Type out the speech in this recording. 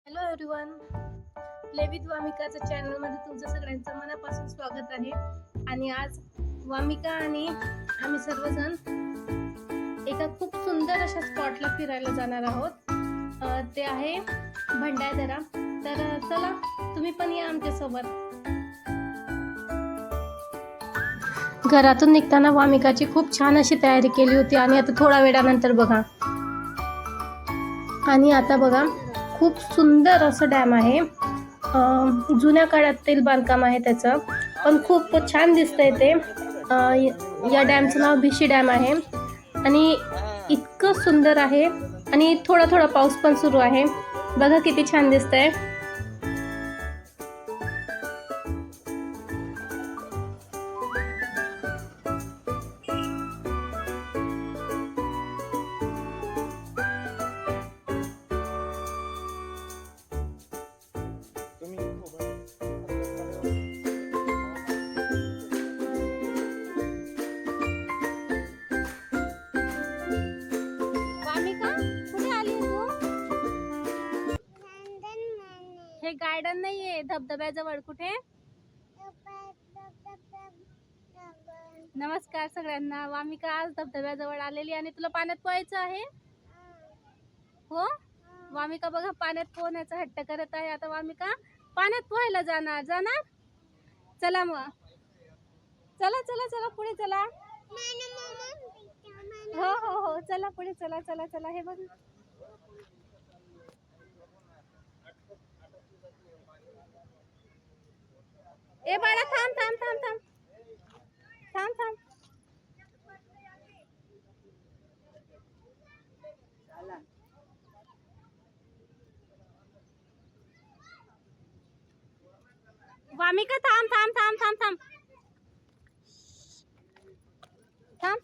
Hello everyone, play with वामिकाच्या चॅनलमध्ये तुमचं सगळ्यांचं मनापासून स्वागत आहे. आणि आज वामिका आणि आम्ही सर्वजण एका खूप सुंदर अशा स्पॉटला फिरायला जाणार आहोत. ते आहे भंडारदरा. तर चला तुम्ही पण या आमच्यासोबत. घरातून निघताना वामिकाची खूप छान अशी तयारी केली होती आणि आता थोडा वेळानंतर बघा. आणि आता बघा, खूप सुंदर असं डॅम आहे. जुन्या काळातील बांधकाम आहे त्याचं, पण खूप छान दिसतंय ते. या डॅमचं नाव भिशी डॅम आहे आणि इतकं सुंदर आहे. आणि थोडा थोडा पाऊस पण सुरू आहे. बघा किती छान दिसतंय. हे गार्डन नाहीये, धबधब्याजवळ. कुठे? नमस्कार सगळ्यांना. वामिका आज धबधब्याजवळ आलेली आणि तुला पाण्यात पोहायचं आहे हो. वामिका बघा पाण्यात पोहण्याचा हट्ट करत आहे. आता वामिका पाण्यात पोहायला जाणार. चला मग, चला चला चला पुढे चला. हो हो हो, चला पुढे चला चला चला. हे बघ, ए बाळा थांब थांब थांब थांब थांब थांब. वामिका थांब थांब थांब थांब थांब थांब.